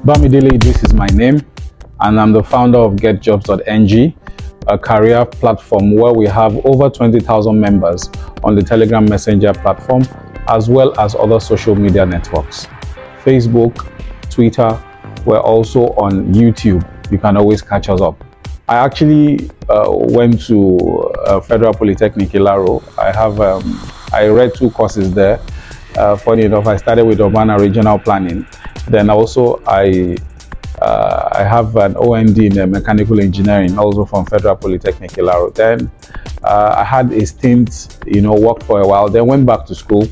Bamidele Idris is my name, and I'm the founder of getjobs.ng, a career platform where we have over 20,000 members on the Telegram Messenger platform, as well as other social media networks. Facebook, Twitter, we're also on YouTube. You can always catch us up. I actually went to Federal Polytechnic Ilaro. I read 2 courses there. Funny enough, I started with urban and regional planning. Then also I have an OND in mechanical engineering, also from Federal Polytechnic Ilaro. Then I had a stint, worked for a while. Then went back to school.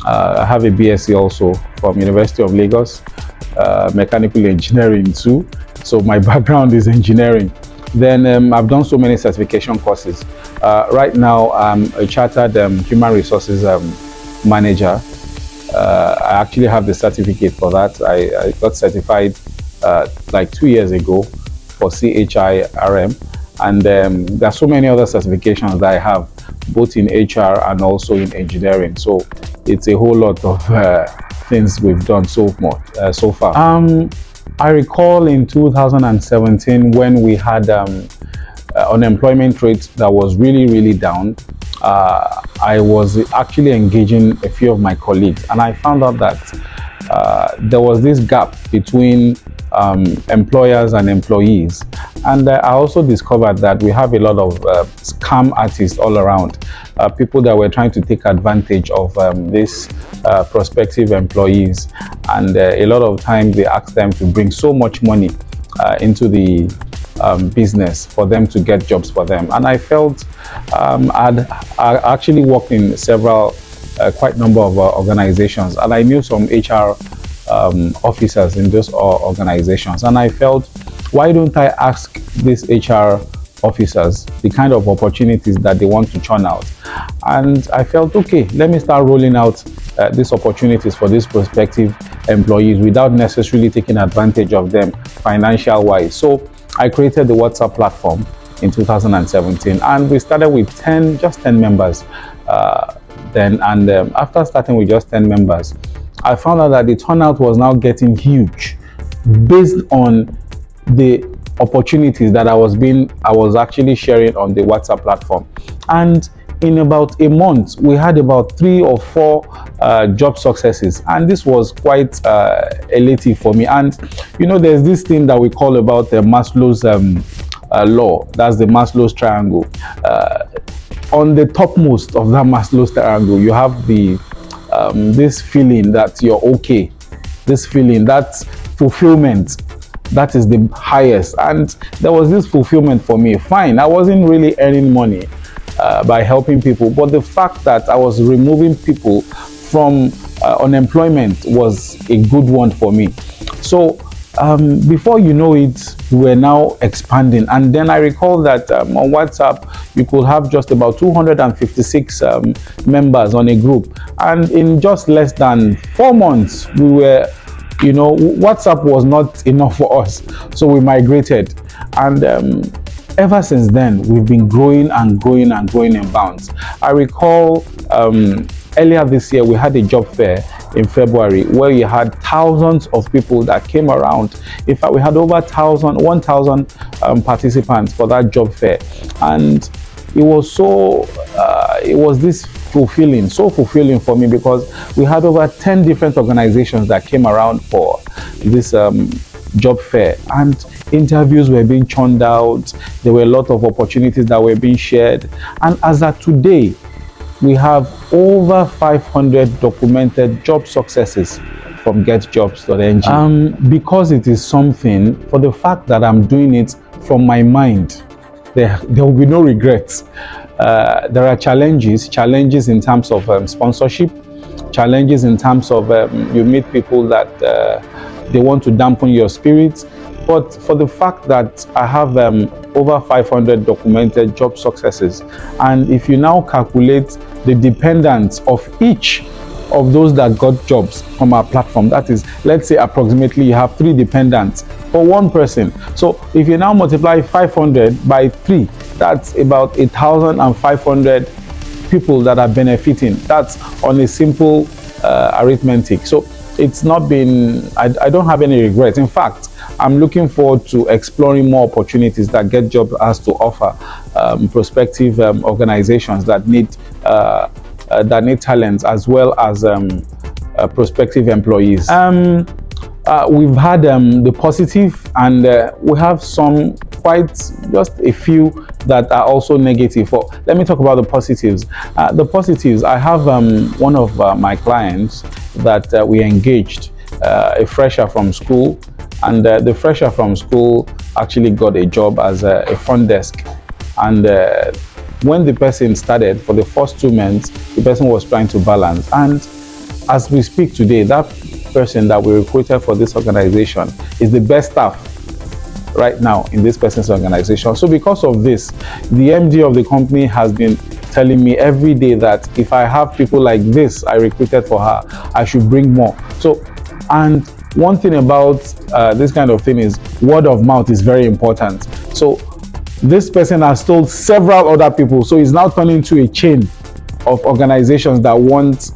I have a BSc also from University of Lagos, mechanical engineering too. So my background is engineering. Then I've done so many certification courses. Right now, I'm a chartered human resources manager. I actually have the certificate for that. I got certified like 2 years ago for CHIRM. And there are so many other certifications that I have, both in HR and also in engineering. So it's a whole lot of things we've done so far. I recall in 2017 when we had unemployment rate that was really down. I was actually engaging a few of my colleagues, and I found out that there was this gap between employers and employees. And I also discovered that we have a lot of scam artists all around, people that were trying to take advantage of these prospective employees. And a lot of times they ask them to bring so much money into the business for them to get jobs for them. And I felt I actually worked in several, quite number of organizations, and I knew some HR officers in those organizations. And I felt, why don't I ask these HR officers the kind of opportunities that they want to churn out? And I felt, okay, let me start rolling out these opportunities for these prospective employees without necessarily taking advantage of them financial wise. So I created the WhatsApp platform in 2017, and we started with just 10 members then. And after starting with just 10 members, I found out that the turnout was now getting huge based on the opportunities that I was actually sharing on the WhatsApp platform. And in about a month, we had about 3 or 4 job successes, and this was quite elative for me. And there's this thing that we call about the Maslow's law. That's the Maslow's triangle. On the topmost of that Maslow's triangle, you have the this feeling that you're okay, this feeling, that's fulfillment. That is the highest. And there was this fulfillment for me. Fine, I wasn't really earning money by helping people, but the fact that I was removing people from unemployment was a good one for me. So before you know it, we're now expanding. And then I recall that on WhatsApp, you could have just about 256 members on a group. And in just less than 4 months, we were, WhatsApp was not enough for us. So we migrated. And ever since then, we've been growing and growing and growing in bounds. I recall earlier this year, we had a job fair in February where we had thousands of people that came around. In fact, we had over 1,000 participants for that job fair. And it was it was this so fulfilling for me, because we had over 10 different organizations that came around for this job fair, and interviews were being churned out. There were a lot of opportunities that were being shared. And as of today, we have over 500 documented job successes from getjobs.ng. Because it is something, for the fact that I'm doing it from my mind, there will be no regrets. There are challenges in terms of sponsorship, challenges in terms of you meet people that they want to dampen your spirits. But for the fact that I have over 500 documented job successes, and if you now calculate the dependents of each of those that got jobs from our platform, that is, let's say approximately you have 3 dependents for 1 person. So if you now multiply 500 by 3, that's about 1,500 people that are benefiting. That's on a simple arithmetic. So it's not been, I don't have any regrets. In fact, I'm looking forward to exploring more opportunities that Get Jobs has to offer prospective organizations that need talents, as well as prospective employees. We've had the positive, and we have some, quite just a few that are also negative. Let me talk about the positives. I have one of my clients that we engaged, a fresher from school, and the fresher from school actually got a job as a front desk. And when the person started, for the first 2 months, the person was trying to balance. And as we speak today, that person that we recruited for this organization is the best staff right now in this person's organization. So because of this, the MD of the company has been telling me every day that if I have people like this I recruited for her, I should bring more. So, and one thing about this kind of thing is word of mouth is very important. So this person has told several other people, so it's now turning into a chain of organizations that want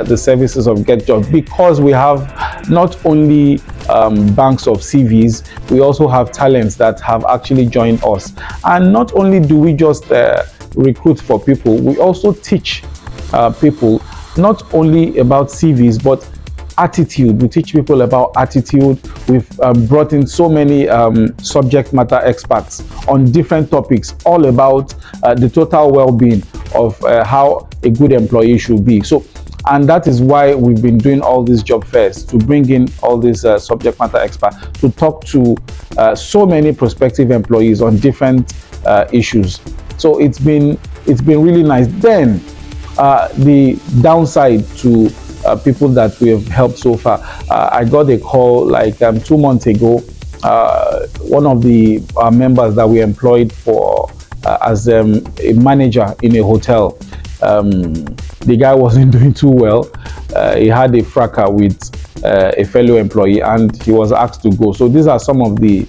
the services of Get Jobs, because we have not only banks of CVs, we also have talents that have actually joined us. And not only do we just recruit for people, we also teach people not only about CVs, but attitude. We teach people about attitude. We've brought in so many subject matter experts on different topics, all about the total well-being of how a good employee should be. So, and that is why we've been doing all these job fairs, to bring in all these subject matter experts to talk to so many prospective employees on different issues. So it's been really nice. Then the downside to people that we have helped so far, I got a call like 2 months ago. One of the members that we employed for as a manager in a hotel, the guy wasn't doing too well. He had a fracas with a fellow employee, and he was asked to go. So these are some of the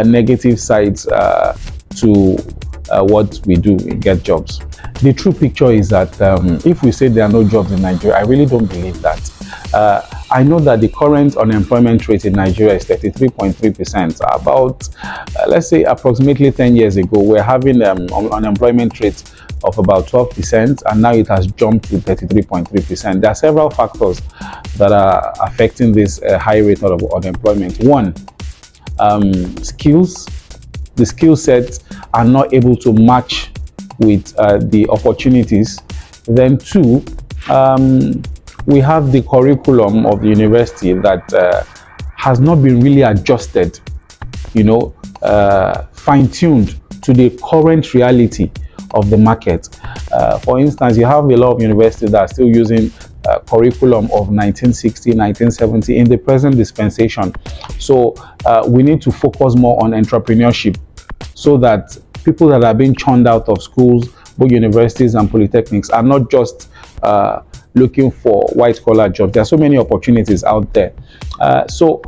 negative sides to what we do in Get Jobs. The true picture is that if we say there are no jobs in Nigeria, I really don't believe that. I know that the current unemployment rate in Nigeria is 33.3%. About, let's say, approximately 10 years ago, we're having unemployment rate of about 12%, and now it has jumped to 33.3%. There are several factors that are affecting this high rate of unemployment. One, skills. The skill sets are not able to match with the opportunities. Then two, we have the curriculum of the university that has not been really adjusted, fine-tuned to the current reality of the market. For instance, you have a lot of universities that are still using curriculum of 1960, 1970 in the present dispensation. So we need to focus more on entrepreneurship, so that people that are being churned out of schools, both universities and polytechnics, are not just looking for white-collar jobs. There are so many opportunities out there. So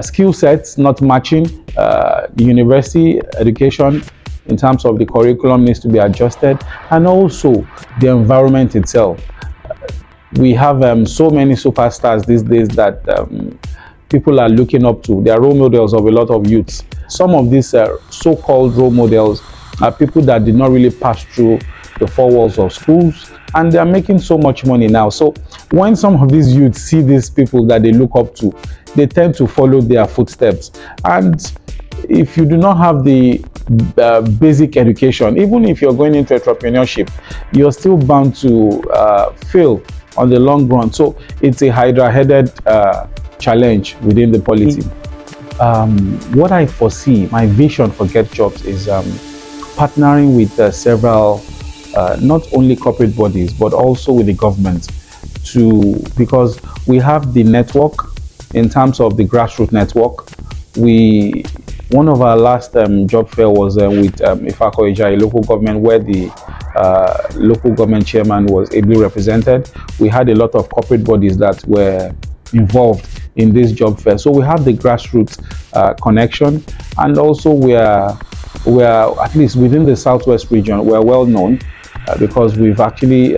skill sets not matching, the university education in terms of the curriculum needs to be adjusted, and also the environment itself. We have so many superstars these days that people are looking up to. They are role models of a lot of youths. Some of these so-called role models are people that did not really pass through the four walls of schools, and they are making so much money now. So when some of these youths see these people that they look up to, they tend to follow their footsteps. And if you do not have the basic education, even if you're going into entrepreneurship, you're still bound to fail on the long run. So it's a hydra-headed challenge within the polity. What I foresee, my vision for Get Jobs is partnering with several, not only corporate bodies, but also with the government, because we have the network in terms of the grassroots network. One of our last job fair was with Ifako-Ija, a local government, where the local government chairman was ably represented. We had a lot of corporate bodies that were involved in this job fair. So we have the grassroots connection, and also we are at least within the Southwest region, we're well known because we've actually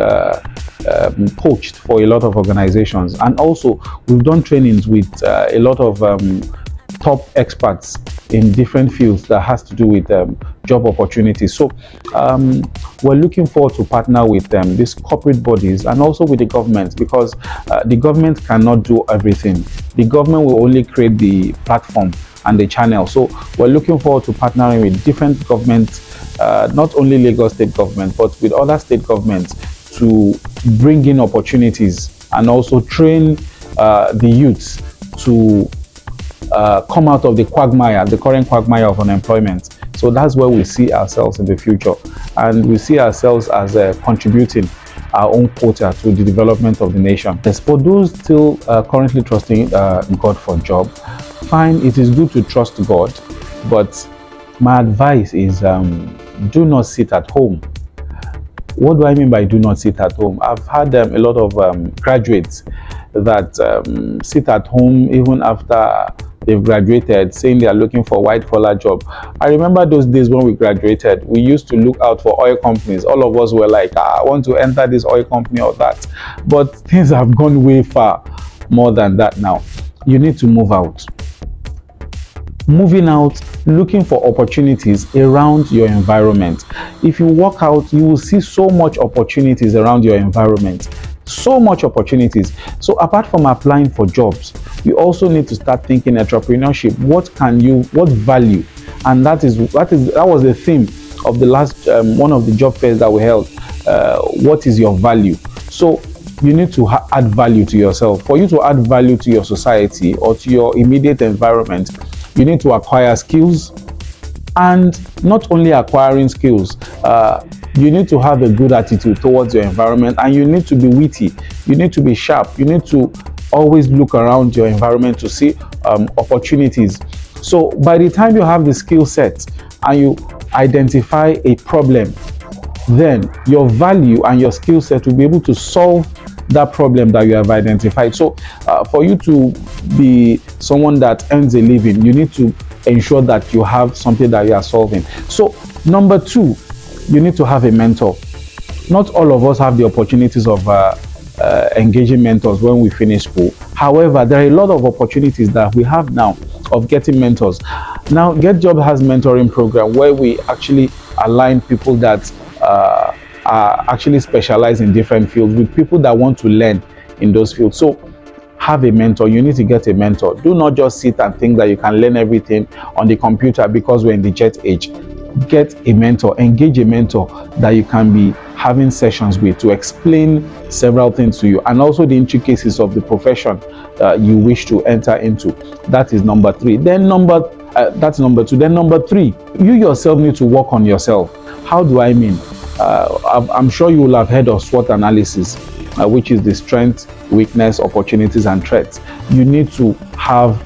poached for a lot of organizations. And also, we've done trainings with a lot of top experts in different fields that has to do with job opportunities. So we're looking forward to partner with these corporate bodies and also with the government, because the government cannot do everything. The government will only create the platform and the channel. So we're looking forward to partnering with different governments, not only Lagos state government, but with other state governments, to bring in opportunities and also train the youths to come out of the quagmire, the current quagmire of unemployment. So that's where we see ourselves in the future, and we see ourselves as contributing our own quota to the development of the nation. As for those still currently trusting God for job, fine, it is good to trust God, but my advice is do not sit at home. What do I mean by do not sit at home? I've had a lot of graduates that sit at home even after they've graduated, saying they are looking for a white-collar job. I remember those days when we graduated, we used to look out for oil companies. All of us were like, I want to enter this oil company or that. But things have gone way far more than that now. You need to move out. Moving out, looking for opportunities around your environment. If you walk out, you will see so much opportunities around your environment. So much opportunities. So apart from applying for jobs, you also need to start thinking entrepreneurship. What value? And that was the theme of the last one of the job fairs that we held. What is your value? So you need to add value to yourself. For you to add value to your society or to your immediate environment, you need to acquire skills. And not only acquiring skills, you need to have a good attitude towards your environment, and you need to be witty. You need to be sharp. You need to always look around your environment to see opportunities. So by the time you have the skill set and you identify a problem, then your value and your skill set will be able to solve that problem that you have identified. So for you to be someone that earns a living, you need to ensure that you have something that you are solving. So number 2, you need to have a mentor. Not all of us have the opportunities of engaging mentors when we finish school. However, there are a lot of opportunities that we have now of getting mentors. Now, Get Job has mentoring program where we actually align people that are actually specialized in different fields with people that want to learn in those fields. So have a mentor. You need to get a mentor. Do not just sit and think that you can learn everything on the computer because we're in the jet age. Get a mentor, engage a mentor that you can be having sessions with to explain several things to you, and also the intricacies of the profession you wish to enter into. That is number 3. Then that's number 2. Then number 3, you yourself need to work on yourself. How do I mean? I'm sure you will have heard of SWOT analysis, which is the strength, weakness, opportunities, and threats. You need to have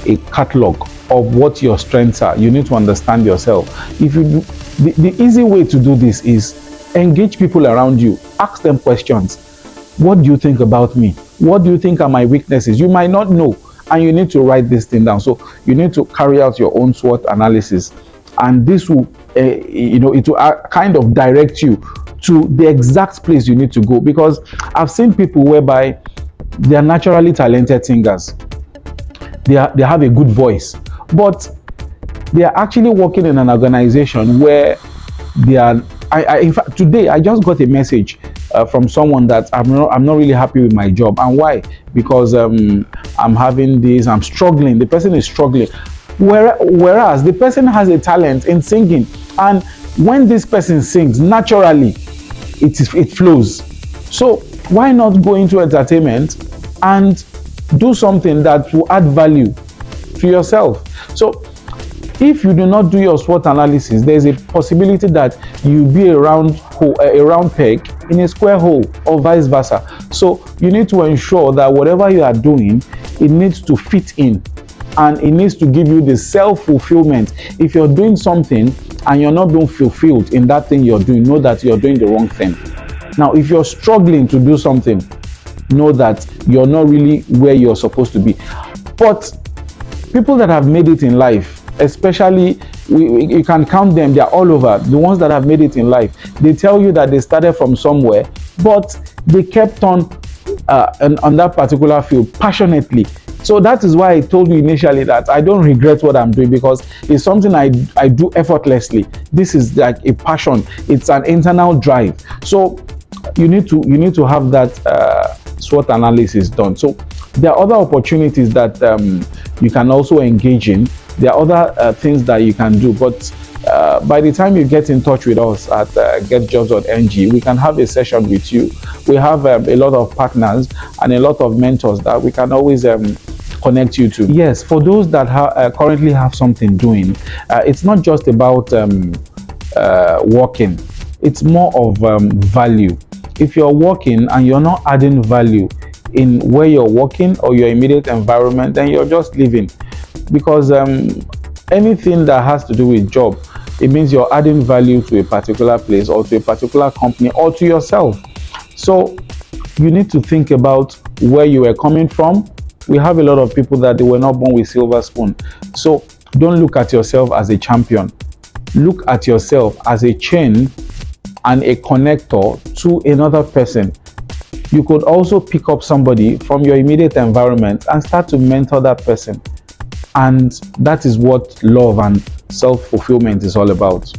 a catalog of what your strengths are. You need to understand yourself. If you do, the easy way to do this is engage people around you. Ask them questions. What do you think about me? What do you think are my weaknesses? You might not know, and you need to write this thing down. So you need to carry out your own SWOT analysis, and this will, it will kind of direct you to the exact place you need to go. Because I've seen people whereby they are naturally talented singers. They have a good voice, but they are actually working in an organization where they are. In fact, today I just got a message from someone that I'm not really happy with my job. And why? Because I'm having this, I'm struggling. The person is struggling. Whereas the person has a talent in singing, and when this person sings, naturally it flows. So why not go into entertainment and do something that will add value to yourself? So if you do not do your SWOT analysis, there's a possibility that you'll be a round peg in a square hole, or vice versa. So you need to ensure that whatever you are doing, it needs to fit in, and it needs to give you the self-fulfillment. If you're doing something and you're not being fulfilled in that thing you're doing, know that you're doing the wrong thing. Now, if you're struggling to do something, know that you're not really where you're supposed to be. But people that have made it in life, especially, you can count them, they're all over. The ones that have made it in life, they tell you that they started from somewhere, but they kept on that particular field passionately. So that is why I told you initially that I don't regret what I'm doing, because it's something I do effortlessly. This is like a passion. It's an internal drive. So you need to have that SWOT analysis done. So there are other opportunities that you can also engage in. There are other things that you can do, but by the time you get in touch with us at getjobs.ng, we can have a session with you. We have a lot of partners and a lot of mentors that we can always connect you to. Yes, for those that currently have something doing, it's not just about working. It's more of value. If you're working and you're not adding value in where you're working or your immediate environment, then you're just living. Because anything that has to do with job, it means you're adding value to a particular place or to a particular company or to yourself. So you need to think about where you were coming from. We have a lot of people that they were not born with silver spoon. So don't look at yourself as a champion. Look at yourself as a chain and a connector to another person. You could also pick up somebody from your immediate environment and start to mentor that person. And that is what love and self-fulfillment is all about.